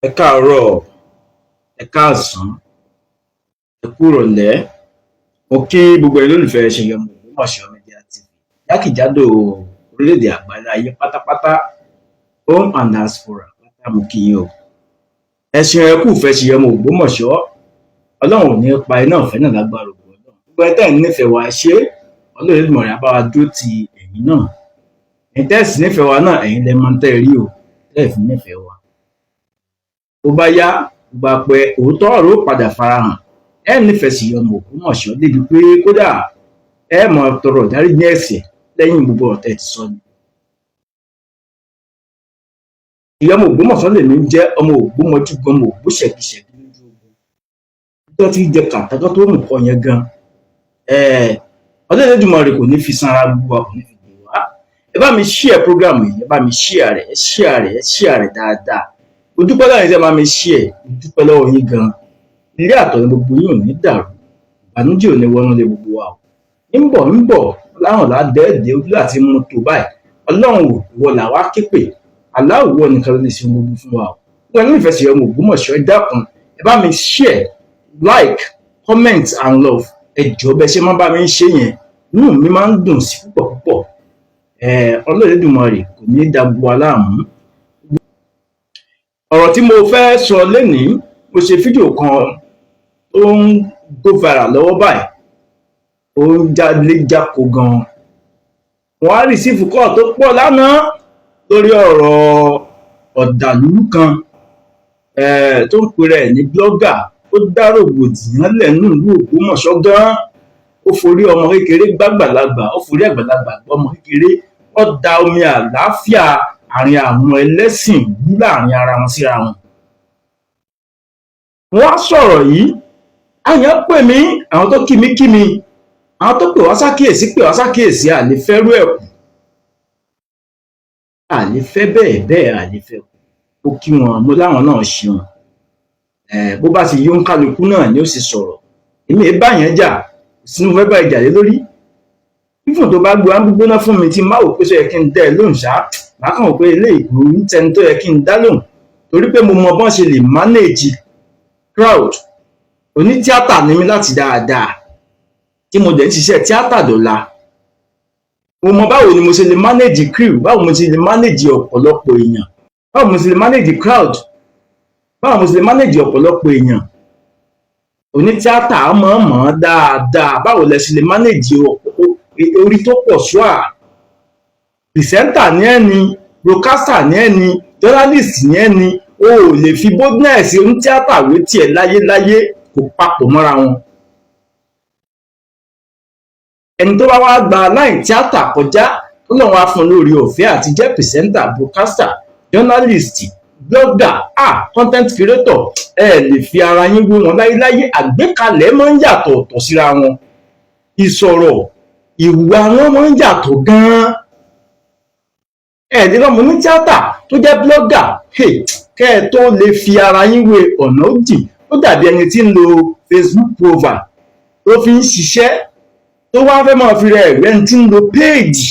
Ẹ káàárọ̀, ẹ káàsán, ẹ kúrọ̀lẹ́. Mo kí gbogbo ẹ̀yin olólùfẹ́ Ṣèyí ọmọ Ògbómọ̀ṣọ́ Media TV jákèjádò orílẹ̀-èdè àgbáńlá ayé pátápátá, home and diaspora pátá mo kí yín o. Ẹ ṣeun ẹ kú ìfẹ́ Ṣèyí ọmọ Ògbómọ̀ṣọ́. Ọlọ́run ò ní pa iná ìfẹ́ náà lágbára ògo Ọlọ́run. Gbogbo ẹ tẹ́ ẹ̀ nífẹ̀ẹ́ wa ṣé Ọlọ́run Olódùmarè á bá wa dúró ti ẹ̀yin náà. Ẹ̀yin tẹ́ ẹ̀ sì nífẹ̀ẹ́ wa náà ẹ̀yin lẹ mọ̀ tẹ́ ẹ rí o, tẹ́ ẹ̀ fi nífẹ̀ẹ́ wa. Bó bá yá gbà pé òótọ́ ọ̀rọ̀ ó padà farahàn, ẹ nífẹ̀ẹ́ Ṣèyí ọmọ Ògbómọ̀ṣọ́ débi pé kódà ẹ mọ̀ tọrọ ìdáríjì ẹ̀ṣẹ̀ lẹ́yìn gbogbo ọ̀tẹ̀ ti sọ ni. Ṣèyí ọmọ Ògbómọ̀ṣọ́ lèmi jẹ́ ọmọ Ògbómọjúgan ọmọ Ògbóṣẹ̀kíṣẹ̀kí lójú ogun. Tó ti jẹ kàtàkọ́ tó mú kọ yẹn gan. Ọlọ́run Olódùmarè kò ní fi sanra gbogbo wa, kò ní fi gbé wa. Ẹ bá mi share program yìí, ẹ bá mi share rẹ̀ dáadáa. Mo dúpẹ́ lọ́wọ́ yín tí ẹ máa mi share, mo dúpẹ́ lọ́wọ́ yín gan. Ilé àtọ̀ ni gbogbo yín ò ní dàrú, ìbànújẹ́ ò ní wọnú lé gbogbo wa o. ń bọ̀ láwọn ládẹ́ẹ̀dẹ́ ojú àti mú tó báyìí. Ọlọ́run ò wọ làwa képe, aláwọ̀ nìkan ló lè ṣe gbogbo fún wa o. Wọ́n ní ìfẹ́ Ṣèyí ọmọ Ògbómọ̀ṣọ́, ẹ dákun ẹ bá mi share, like, comment and love. Ẹ jọ̀ọ́ bẹ́ẹ̀ ṣe máa bá mi ń ṣe yẹn, inú mi máa ń dùn sí púpọ̀. Ọlọ́run Olódùmarè kò ní í da gbogbo wa láàmú. Ọ̀rọ̀ tí mo fẹ́ sọ lénìí, mo ṣe fídíò kan tó ń go viral lọ́wọ́ báyìí, ó ń jáko gan-an. Wọ́n á rìsífù kọ́ tó pọ̀ lánàá lórí ọ̀rọ̀ ọ̀dàlúrú kan tó ń pèrè ní blọ́gà. Ó dá rògbòdìyàn lẹ́nu ìlú Ògbómọ̀ṣọ́ gan-an. Ó forí ọmọ kékeré gbàgbàlagbà, ó forí àgbàlagbà ọmọ kékeré, ó da omi àlàáfíà àárín àwọn ẹlẹ́sìn wú láàrin ara wọn síra wọn. Wọ́n á sọ̀rọ̀ yìí, àyàn pè mí, àwọn tó kí mi, àwọn tó pè wá sákìyèsí àlefẹ́rú ẹ̀kú, àlefẹ́ bẹ́ẹ̀ àlefẹ́ kù. Ó kí wọn, mo láwọn náà ṣeun. Bó bá ti yó ń kálukú náà ni ó sì sọ̀rọ̀. Èmi ẹ bá yẹn jà, sínú fẹ́ bá ìjà lé lórí. Fífún tó bá gbé wá gbígbóná fún mi tí má wò pé sọ yẹ kí n dẹ́ ẹ lóhùn ṣá, bákan pé ilé ìgbò ń tẹni tó yẹ kí n dá lóhùn, torí pé mo mọ bọ́n ṣe lè manage crowd. Onítíátà ni mí láti dáadáa, tí mo dẹ̀ ń ṣiṣẹ́ tíátà dọ̀la. Mo mọ báwo ni mo ṣe lè manage crew, báwo mo ṣe lè manage ọ̀pọ̀lọpọ̀ èèyàn, báwo mo ṣe lè manage crowd, báwo mo ṣe lè manage ọ̀pọ̀lọpọ̀ èèyàn. Onítíátà mọ̀ dáadáa, báwo lẹ ṣe lè manage orí tó pọ̀ ṣúà. Pìrìsẹ́ńtà ní ẹni, broadcaster ní ẹni, journalist ní ẹni, o ò lè fi boldness onítíátà wé tiẹ̀ láyé kò papọ̀ mọ́ra wọn. Ẹni tó bá wá gba line tíátà kọjá tó lọ́n wá fún lórí ọ̀fẹ́ àti jẹ́ pìrìsẹ́ńtà, broadcaster, journalist, blogger, content creator, ẹ lè fi ara yín wé wọn láyé. Àgbékalẹ̀ máa ń yàtọ̀ ọ̀tọ̀ síra wọn. Ìsọ̀rọ̀, ìwà wọn máa ń yàtọ̀ gan-an. Ẹ̀ẹ́dẹ́gbọ́n ní tíátà tó jẹ́ blogger, kẹ́ ẹ tó lè fi ara yín wé ọ̀nà òdì. Ó dàbí ẹni tí ń lo Facebook profile tó fi ń ṣiṣẹ́, tó wá fẹ́ máa fi rẹ̀ ẹ̀rẹ́ tí ń lo page.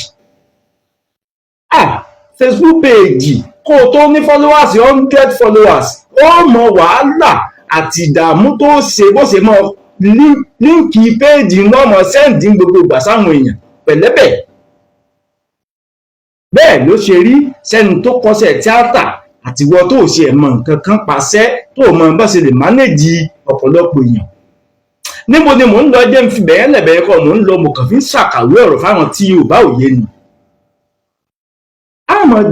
Facebook page kó o tó ní followers 100 followers, ó mọ wàhálà àti ìdààmú tó ṣe bó ṣe mọ líǹkì page náà mọ sẹ́ǹdì gbogbo ìgbà sáwọn èèyàn pẹ̀lẹ́bẹ̀. Bẹ́ẹ̀ ló ṣe rí sẹ́ni tó kọ́ṣẹ́ tíátà àtiwọ́ tó ṣe ẹ̀mọ̀ nǹkan kan pàṣẹ tó mọ bá ṣe lè mánéjì ọ̀pọ̀lọpọ̀ èèyàn. Níbo ni mò ń lọ jẹ́ ń fi bẹ̀yẹ́ lẹ̀bẹ̀yẹ́ kọ́ mò ń lọ, mo kàn fi ń ṣàkàwé ọ̀rọ̀ fáwọn tí Yorùbá òye ni. A máa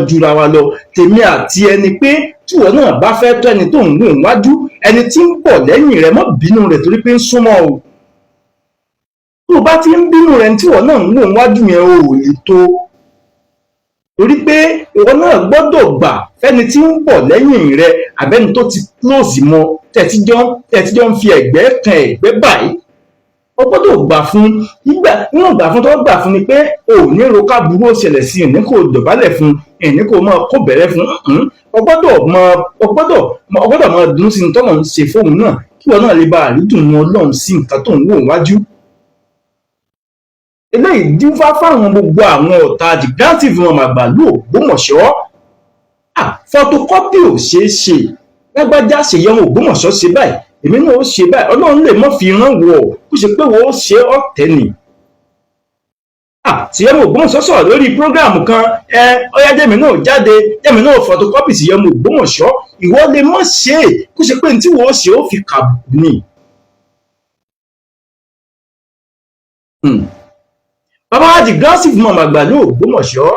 jura wa lọ, tèmi àti ẹni pé tíwọ náà bá fẹ́ tó ẹni tó ń wò wájú, ẹni tí ń bọ̀ lẹ́yìn rẹ̀ mọ́ bínú rẹ̀ torí pé ń súnmọ́ o. Tó bá ti ń bínú rẹ̀ tíwọ náà ń wò wájú yẹn o ò lè tó, torí pé ìwọ náà gbọ́dọ̀ gbà fẹ́ni tí ń bọ̀ lẹ́yìn rẹ̀ àbẹ́ni tó ti close mọ́ tẹ̀tíjọ́ ń fi ẹ̀gbẹ́ kan ẹ̀gbẹ́ báyìí. O gbọ́dọ̀ gbà fún níwọ̀n gbà fún tó gbà fún ni pé o ò ní roká burú ó ṣẹlẹ̀ sí ẹ̀ní kò dọ̀bálẹ̀ fún ẹ̀ní kò máa kó bẹ̀rẹ̀ fún o gbọ́dọ̀ máa dùn sí ní tọ́nà ń ṣe fóun náà kí wọn náà lè bá àrídùn Ọlọ́run sí nǹkan tó ń wò wájú. Eléyìí dífá fáwọn gbogbo àwọn ọ̀tá dìgbàtìfì wọn màgbà ló Ògbómọ̀ṣọ́. photocopy ò ṣeé ṣe lágbájá ṣèyí ọmọ Ògbómọ̀ṣọ́ ṣe báyìí èmi náà ó ṣe báyìí Ọlọ́run lè mọ́ fi rán wọ̀ kó ṣe pé wọ́n ó ṣe ọ̀tẹ̀ ni. ṣèyí ọmọ Ògbómọ̀ṣọ́ sọ̀rọ̀ lórí prógráàmù kan ọyá jẹ́mi náà jáde jẹ́mi náà photocopy ṣèyí ọmọ Ògbómọ̀ṣọ́ ìwọ lè mọ́ ṣe é kó ṣe pé ní tí wọ́n ó ṣe ó fi kàbùkù ni. bàbá wa di Gásífù mọ̀ àgbà ní Ògbómọ̀ṣọ́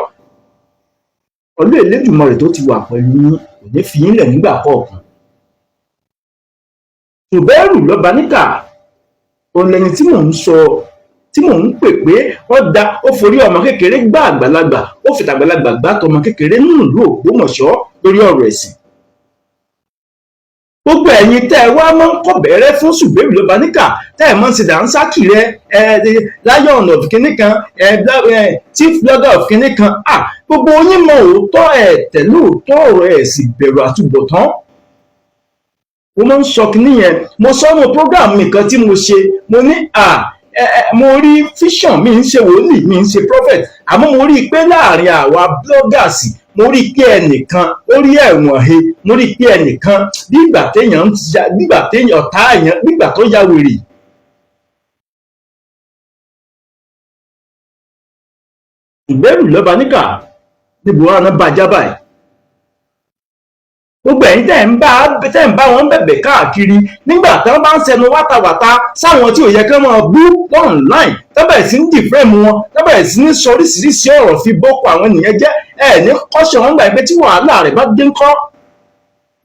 Ọlọ́run Elédùmarè tó ti wà pẹ̀lú yín kò ní fi yín lẹ̀ nígbà kọ̀ọ̀kan. Zubairu Lọ́baníkà òun lẹni tí mò ń sọ tí mò ń pè pé ó forí ọmọ kékeré gbá àgbàlagbà ó fi tàgbàlagbà gbá tọmọ kékeré nínú ìlú Ògbómọ̀ṣọ́ lórí ọ̀rọ̀ ẹ̀sìn. Gbogbo ẹ̀yin tẹ́ ẹ wá máa ń kọ́ bẹ̀rẹ̀ fún Zubairu Lọ́baníkà tẹ́ ẹ máa ń ṣe dànsákì rẹ lion of kinní kan chief blogger of kinní kan gbogbo yín mọ òótọ́ ẹ̀ tẹ̀lé òótọ́ ọ̀rọ̀ ẹ̀ sì bẹ̀rù àtúbọ̀tán. Mo máa ń sọ kinní yẹn mo sọ ọ́nà program mi kan tí mo ṣe mo ní mo rí vision mi ń ṣe wòlíì mi ń ṣe prophet àmọ́ mo rí i pé láàrin àwa bloggers mo rí i pé ẹnìkan ó rí ẹ̀wọ̀n he mo rí i pé ẹnìkan nígbà téèyàn ọ̀tá èèyàn nígbà tó ya wèrè. Zubairu Lọ́baníkà níbo wọn náà bá já báyìí. Gbogbo ẹ̀yin tẹ́ ń bá wọn bẹ̀bẹ̀ káàkiri nígbà tí wọ́n bá ń sẹnu wátawàta sáwọn tí ò yẹ kí wọ́n máa bú online tọ́bẹ̀ sí ń dìfẹ́mù wọn tọ́bẹ̀ sí ní sọ oríṣiríṣi ọ̀rọ̀ fi boko àwọn ènìyàn jẹ́ ní kọ́ṣọ́ wọn gbà pé tí wàhálà rẹ̀ bá dé ńkọ́.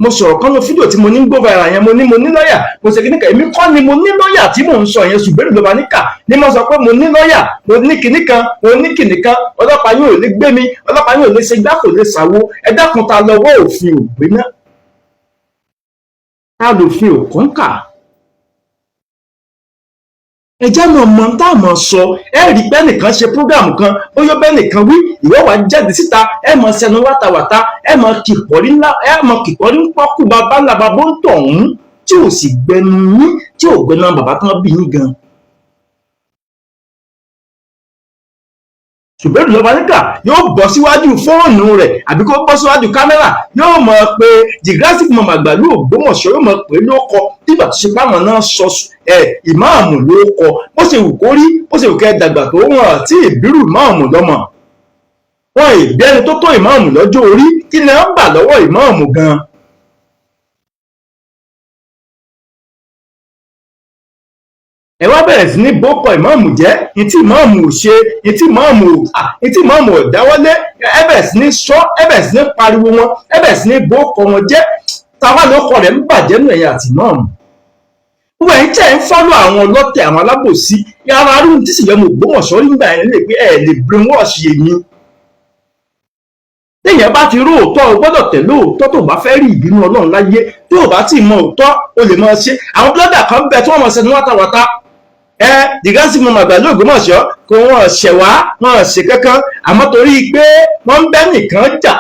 Mo sọ̀rọ̀ kan ní fídíò tí mo ní gbó viral yẹn mo ní lọ́ọ̀yà mo ṣe kíníkà èmi kọ́ ni mo ní lọ́ọ̀yà tí mò ń sọ yẹn Zubairu Lọ́baníkà ni mo sọ pé mo ní lọ́ọ̀yà mo ní kinní kan mo ní kinní kan ọlọ́pàá yóò lè gbé mi ọlọ́pàá yóò lè ṣe gbá kò lè ṣàwo ẹ dákun ta lọ́wọ́ òfin ògbé náà ta lòfin òkúńkà ẹjẹ́ náà mọ tá a mọ̀ sọ ẹ rí pé nìkan ṣe program kan bóyá bẹ́ẹ̀ nìkan wí ìwé wa jáde síta ẹ mọ̀ sẹnu wátawàta ẹ mọ̀ kìkọ́rí ń pọ́kù bàbá ńlá bàbá ń tọ̀ ọ̀hún tí ò sì gbẹnu yín tí ò gbẹnu bàbá tán bí yín gan. Zubairu Lọ́baníkà yóò bọ́ síwájú fóònù rẹ̀ àbí kó bọ́ síwájú kámẹ́rà yóò mọ̀ pé the Gásífù mọ̀ àgbà ní Ògbómọ̀ṣọ́ yóò mọ̀ pé ló kọ nígbà tó ṣe páwọn náà sọ ìmáàmù ló kọ bó ṣe wù kó rí bó ṣe wù kẹ́ dàgbà tó wọn àti ìbírù ìmáàmù lọ́mọ wọn ìbí ẹni tó tó ìmáàmù lọ́jọ́ orí kí ni wọ́n gbà lọ́wọ́ ìmáàmù gan. Ẹ wá bẹ̀rẹ̀ sí ní bókọ ìmáàmù jẹ́ ìtí ìmáàmù ò ṣe ìtí ìmáàmù ò dáwọ́lé ẹ bẹ̀rẹ̀ sí ní sọ ẹ bẹ̀rẹ̀ sí ní pariwo wọn ẹ bẹ̀rẹ̀ sí ní bókọ wọn jẹ́ táwa lọ́kọ rẹ̀ ń bàjẹ́ nù ẹ̀yìn àti ìmáàmù. Gbogbo ẹ̀yin tẹ́ ń fọ́lọ́ àwọn ọlọ́tẹ̀ àwọn alábòsí yàrá arúgbó tí sì yẹ mo Ògbómọ̀ṣọ́ nígbà yẹn lè pé ẹ̀ lè brainwash èmi. Téèyàn bá ti rú òótọ́ o gbọ́dọ̀ tẹ̀lé òótọ́ tó bá fẹ́ rí ìbínú Ọlọ́run láyé tó o bá tí ì mọ òótọ́ o lè máa ṣe àwọn blọ́dà kan bẹ tí wọ́n mọ̀ sẹ́nu wátawàta the Gásífù mọ̀ àgbà ní Ògbómọ̀ṣọ́ kò wọ́n ṣẹ̀ wá wọ́n ṣe kankan àmọ́ torí pé wọ́n ń bẹ́ nìkan jà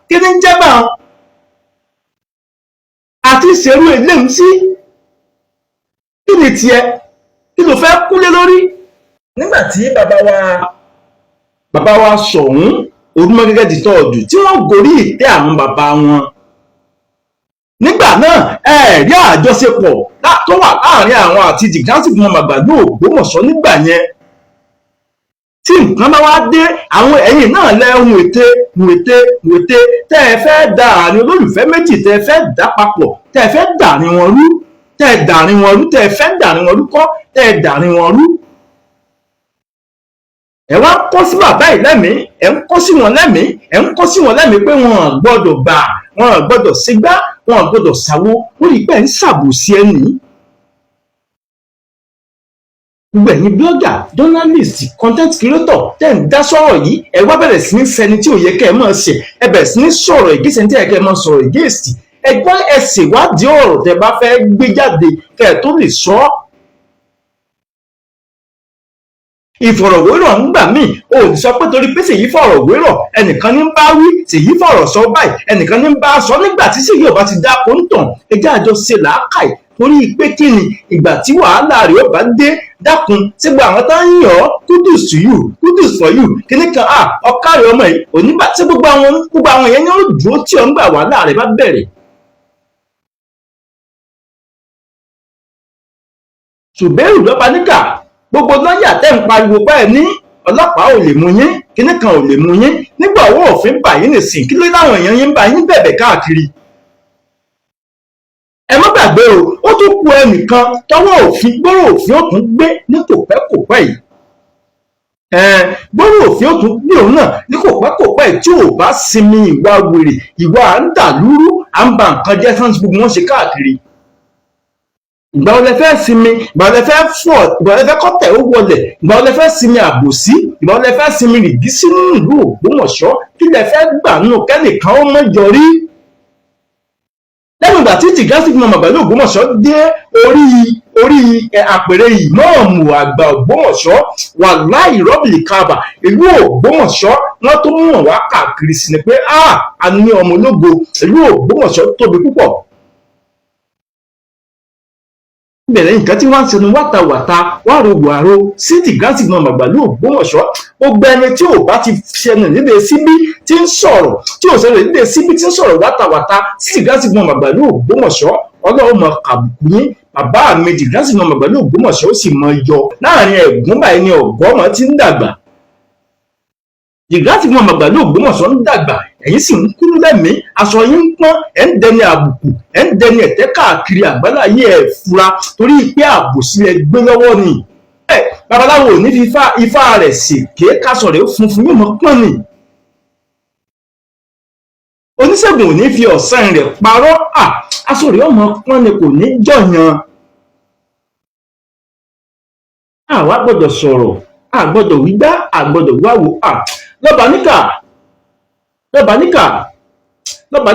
kí ni ń jẹ́ bá wọn àti ìṣerú eléyìí sí kí ni tiẹ̀ kí ló fẹ́ kúlé lórí. Nígbà tí bàbá wa Ṣọ̀ún Olúmọgẹ́gẹ́ di tọ́ọ̀dù tí wọ́n gorí ìtẹ́ àwọn bàbá wọn nígbà náà ẹ̀rí àjọṣepọ̀ tó wà láàrin àwọn àti the Gásífù mọ̀ àgbà ní Ògbómọ̀ṣọ́ nígbà yẹn tí nǹkan bá wá dé àwọn ẹ̀yìn náà lẹ́hùn wète tẹ́ ẹ fẹ́ da àárín olólùfẹ́ méjì tẹ́ ẹ fẹ́ dà papọ̀ tẹ́ ẹ fẹ́ dàrin wọn rú tẹ́ ẹ dàrin wọn rú tẹ́ ẹ fẹ́ dàrin wọn rú kọ́ tẹ́ ẹ dàrin wọn rú. Ẹ wá kọ́ sí bàbá yìí lẹ́mìí ẹ ń kọ́ sí wọn lẹ́mìí pé wọn gbọ́dọ̀ gbà wọn gbọ́dọ̀ sígbá wọn gbọ́dọ̀ sáwó wọn rí pé ń ṣàbòsí ẹni. Gbogbo ẹ̀yin blogger journalist content creator tẹ́ ń dá sọ̀rọ̀ yìí ẹ wá bẹ̀rẹ̀ sí ní sẹni tí ò yẹ kẹ́ ẹ máa ṣe ẹ bẹ̀rẹ̀ sí ní sọ̀rọ̀ ìgéṣẹ tí ẹ kẹ́ ẹ máa sọ̀rọ̀ ìgéṣì ẹ gbọ́ ẹ ṣèwádìí ọ̀rọ̀ tẹ́ bá fẹ́ gbé jáde kẹ́ ẹ tó lè sọ ọ́. Ìfọ̀rọ̀wérọ̀ ń gbà míì o ò sọ pé torí pé Ṣèyí fọ̀rọ̀wérọ̀ ẹnìkan ní bá wí Ṣèyí fọ̀rọ̀ sọ báyìí ẹnìkan ní bá sọ nígbà tí Ṣèyí ò bá ti dáko ń tàn ẹjẹ́ àjọ ṣe làákàì torí pé kí ni ìgbà tí wàhálà rẹ̀ ó bá dé dákun sígbà àwọn tá ń yàn ọ́ kudos to you kudos for you kíní kan ọ̀kàrẹ̀ ọmọ yìí onígbà tí gbogbo àwọn yẹn ni ó dúró tí ọ̀ ń gbà wàhálà rẹ̀ bá bẹ̀rẹ̀. Ṣùbẹ́rù lọ́ba níkà gbogbo lọ́yà tẹ́ ń pariwo báyìí ní ọlọ́pàá ò lè mú yín kíní kan ò lè mú yín nígbà owó òfin bà yín nìsín kí ló láwọn èèyàn yín ń bá yín bẹ̀bẹ̀ káàkiri. Ẹ má gbàgbé o ó tún kù ẹnìkan tọwọ́ òfin gbọ́rọ̀ òfin ó tún gbé ní kòpẹ́kòpẹ́ yìí. Gbọ́rọ̀ òfin ó tún gbé òun náà ní kòpẹ́kòpẹ́ yìí tí ò bá sinmi ìwà wèrè ìwà à ń dà lúrú à ń ba nǹkan jẹ́ sáńsì gbogbo wọn ṣe káàkiri. Ìgbà wo lẹ fẹ́ sinmi ìgbà wo lẹ fẹ́ fọ̀ ìgbà wo lẹ fẹ́ kọ́tẹ̀ ó wọlẹ̀ ìgbà wo lẹ fẹ́ sinmi àbòsí ìgbà wo lẹ fẹ́ sinmi rìgí sínú ìlú Ògbómọ̀ṣọ́ kí lẹ fẹ́ gbà nù kẹ́nìkan ó mọ́ yọrí. Lẹ́nu ìgbà tí Jìgásì Gbọmọ Àgbàlú Ògbómọ̀ṣọ́ dé orí àpèrè ìmáàmù àgbà Ògbómọ̀ṣọ́ wàláhì rọ́bìlì kábà ìlú Ògbómọ̀ṣọ́ wọ́n tó mọ̀ wá káàkiri sí ni pé a ní ọmọ ológo ìlú Ògbómọ̀ṣọ́ tóbi púpọ̀. Bẹ̀rẹ̀ nǹkan tí wọ́n ń sẹnu wátawàta wárowàro sí Jìgásì Gbọmọ Àgbàlú Ògbómọ̀ṣọ́ gbogbo ẹni tí ò bá ti ṣẹnu nílé síbí tí ń sọ̀rọ̀ tí ò ṣẹlẹ̀ nílé síbí tí ń sọ̀rọ̀ wátawàta sí Jìgásì Gbọmọ Àgbàlú Ògbómọ̀ṣọ́ Ọlọ́run mọ kàbùkù yín bàbá mi Jìgásì Gbọmọ Àgbàlú Ògbómọ̀ṣọ́ ó sì mọ yọ láàrin ẹ̀gún báyìí ni ọ̀gọ́mọ ti ń dàgbà. Jìgásì Gbọmọ Àgbàlú Ògbómọ̀ṣọ́ ń dàgbà ẹ̀yin sì ń kúrú lẹ́mìí aṣọ yín ń pọ́n ẹ̀ ń dẹni àbùkù ẹ̀ ń dẹni ẹ̀tẹ́ káàkiri àgbáláyé ẹ̀ fura torí pé àbòsí ẹ gbé lọ́wọ́ ni. Babaláwo ò ní fi ifá rẹ̀ ṣèké kásọ̀ rẹ̀ funfun yóò mọ pọ́n ni. Oníṣègùn ò ní fi ọ̀sán rẹ̀ parọ́ aṣọ rẹ̀ ọmọ pọ́n ni kò ní jọ̀yàn. Àwa gbọ́dọ̀ sọ̀rọ̀ àgbọ́dọ̀ wígbá àgbọ́dọ̀ wáwo lọ́ba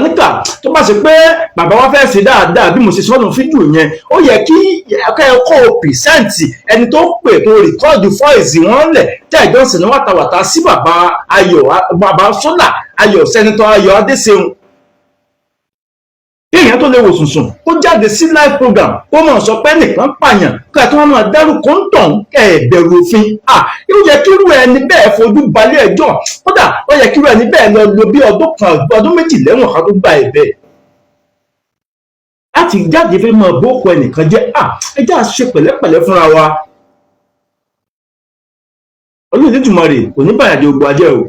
níkà tó bá ṣe pé bàbá wa fẹ́ ṣe dáadáa bí mo ṣe sọ́nà fídíò yẹn ó yẹ kí ẹ̀kọ́ pìrìsẹ́ǹtì ẹni tó pè kó rìkọ́ọ̀dù fọ́ìsì wọn lẹ̀ tẹ́ ẹ̀jọ́ sìn ní wàtàwàtà sí bàbá sọ́là Ayọ̀ sẹ́nitọ́ Ayọ̀ Adéṣeun. Èèyàn tó lè wò sùnsùn kó jáde sí live program kó mọ̀ sọ pé nìkan pààyàn kí àti wọn máa dẹ́rù kóńtọ̀n ẹ̀ẹ̀bẹ̀rù òfin yóò yẹ kírú ẹni bẹ́ẹ̀ fojú balẹ̀ ẹjọ́ kódà ó yẹ kírú ẹni bẹ́ẹ̀ lọ lo bí ọdún méjì lẹ́wọ̀n ká tó gba ẹ̀bẹ̀. Láti jáde fẹ́ mọ bókọ ẹnìkan jẹ́ ẹjẹ́ àṣẹ pẹ̀lẹ́pẹ̀lẹ́ fúnra wa. Olódùmarè kò ní bàyàjẹ́ ogun ajẹ́ o.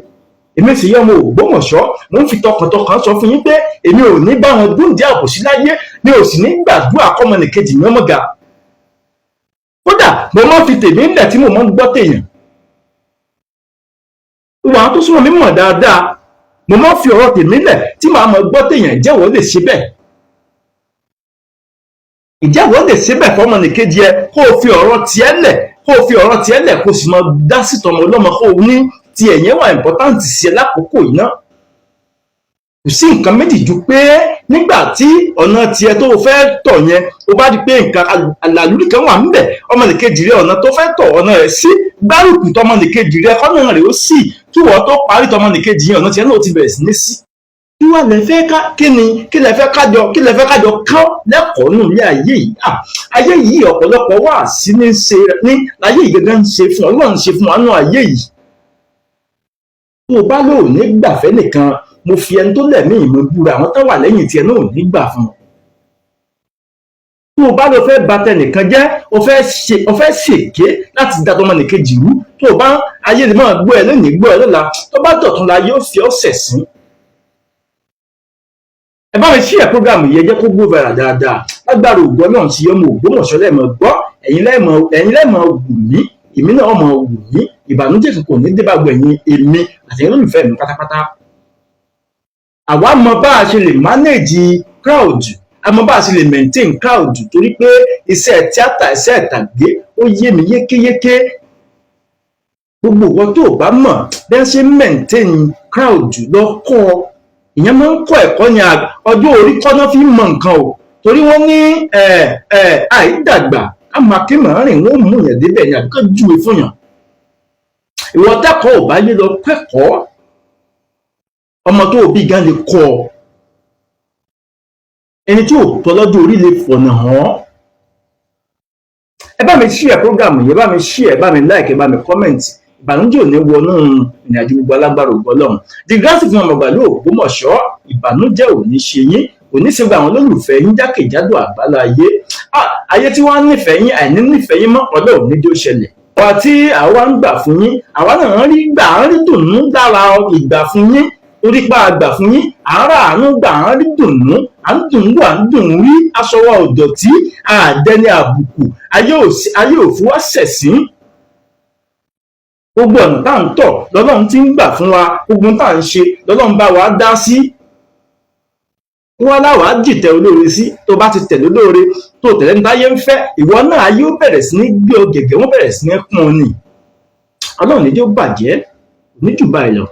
Èmi sì yẹ ọmọ Ògbómọ̀ṣọ́ mo ń fi tọkàntọkàn sọ fún yín pé èmi ò ní bá wọn dúndé àbòsí láyé mi ò sì ní gbàdúrà kọ́mọnìkejì mi ọmọ ga. Kódà mo máa ń fi tèmi ńlẹ̀ tí mo máa ń gbọ́ tèèyàn. Ìwà àwọn tó súnmọ́ mi mọ̀ dáadáa mo máa ń fi ọ̀rọ̀ tèmi ńlẹ̀ tí màá mọ̀ gbọ́ tèèyàn ìjẹ́wọ́ lè ṣe bẹ́ẹ̀. Ìjẹ́wọ́ lè ṣe bẹ́ẹ̀ fọ́mọnìkejì ẹ kó o fi ọ̀rọ̀ tiẹ̀ lẹ̀ kó o sì máa dá sí tọmọ ọlọ́mọ kó o ní tí ẹ̀yẹ́ wà important sí ẹ lákòókò yìí náà. Kò sí nǹkan méjì ju pé nígbà tí ọ̀nà tiẹ̀ tó fẹ́ tọ̀ yẹn o bá di pé nǹkan àlàlúrí kan wà níbẹ̀ ọmọnìkejì rẹ ọ̀nà tó fẹ́ tọ̀ ọ̀nà rẹ̀ sí gbárùkù tọmọnìkejì rẹ kọ́nà rẹ̀ ó sì kí wọ́n tó parí tọmọnìkejì yẹn ọ̀nà tiẹ̀ náà ti bẹ̀rẹ̀ sí ní sí. Kí wà lẹ fẹ́ kí lẹ fẹ́ kájọ kán lẹ́kọ̀ọ́ nù ní ayé yìí ayé yìí ọ̀pọ̀lọpọ̀ wà sí ní ṣe ní ayé yìí gẹ́gẹ́ ń ṣe fún Ọlọ́run ṣe fún wa nù ayé yìí. Tó o bá lò ní gbàfẹ́ nìkan mo fi ẹni tó lẹ̀mí ìmọ̀ búra àwọn tó wà lẹ́yìn tiẹ̀ náà ò ní gbà fún un. Tó o bá lọ fẹ́ bà tẹnìkan jẹ́ o fẹ́ ṣèké láti da tọmọnìkejì rú tó o bá ayé lè máa gbọ́ ẹ lónìí gbọ́ ẹ lọ́la tó bá dọ̀tún la yóò fi ọ́ sẹ̀sìn. Ẹ bá mi ṣí ẹ̀ prógrámù yẹn jẹ́ kó gbó vera dáadáa lágbára ògbọ́ náà ti ọmọ Ògbómọ̀ṣọ́ lẹ́ẹ̀mọ̀ gbọ́ ẹ̀yin lẹ́ẹ̀mọ̀ wù mí èmi náà mọ̀ wù mí ìbànújẹ́ kankan ní débàgbọ́ ẹ̀yin èmi àti ẹ̀yin olùfẹ́ mi pátápátá. Àwa mọ bá a ṣe lè manage crowd a mọ bá a ṣe lè maintain crowd torí pé iṣẹ́ tíátà iṣẹ́ ìtàgé ó yé mi yékéyéké. Gbogbo ìwọ tó o bá mọ̀ bí wọ́n ṣe maintain crowd lọ́kọ́ ìyẹn máa ń kọ́ ẹ̀kọ́ ní ọjọ́ orí kọ́ná fi mọ nǹkan o torí wọ́n ní àìdàgbà amákémọ̀ rìn wọ́n mú yàn débẹ̀ ní àbíkọ́ júwe fún yàn. Ìwọ tẹ́kọ̀ọ́ ò bá yé lọ kẹ́kọ̀ọ́ ọmọ tó bí gan lè kọ́ ẹni tí ò tọ́ lọ́jọ́ orí lè fọ̀nà hàn ẹ bá mi share program yìí, ẹ bá mi share, ẹ bá mi like, ẹ bá mi comment. Ìbànújẹ́ ò ní wọnú ìrìnàjò gbogbo alágbára ògo Ọlọ́run. The Graphic fún ọmọ ìgbàlú Ògbómọ̀ṣọ́, ìbànújẹ́ ò ní ṣe yín, kò ní ṣe gba àwọn olólùfẹ́ yín jákèjádò àgbáláyé. Ayé tí wọ́n ń nífẹ̀ẹ́ yín, àìní nífẹ̀ẹ́ yín mọ́, Ọlọ́run ní jó ṣẹlẹ̀. Àwa tí àwa ń gbà fún yín, àwa náà ń rí dùnnú lára ìgbà fún yín, torí pa àgbà fún yín, àárá àánú gbà, à ń rí dùnnú, à ń dùn wà, à ń dùn rí, aṣọ wa ò dọ̀tí, àdẹni àbùkù, ayé ò fi wá ṣẹ̀sín. Gbogbo ọ̀nà tá à ń tọ̀ lọ́lọ́run ti ń gbà fún wa, gbogbo tá à ń ṣe lọ́lọ́run bá wa dá sí. Wọ́n láwàá jìtẹ̀ olóore sí, tó bá ti tẹ̀lé olóore tó tẹ̀lé ní táyé ń fẹ́, ìwọ náà ayé ó bẹ̀rẹ̀ sí ní gbé ọ gẹ̀gẹ̀, wọ́n bẹ̀rẹ̀ sí ní pọ́n ọ nì. Ọlọ́run ní jẹ́ ó bàjẹ́, ní jù báyìí lọ.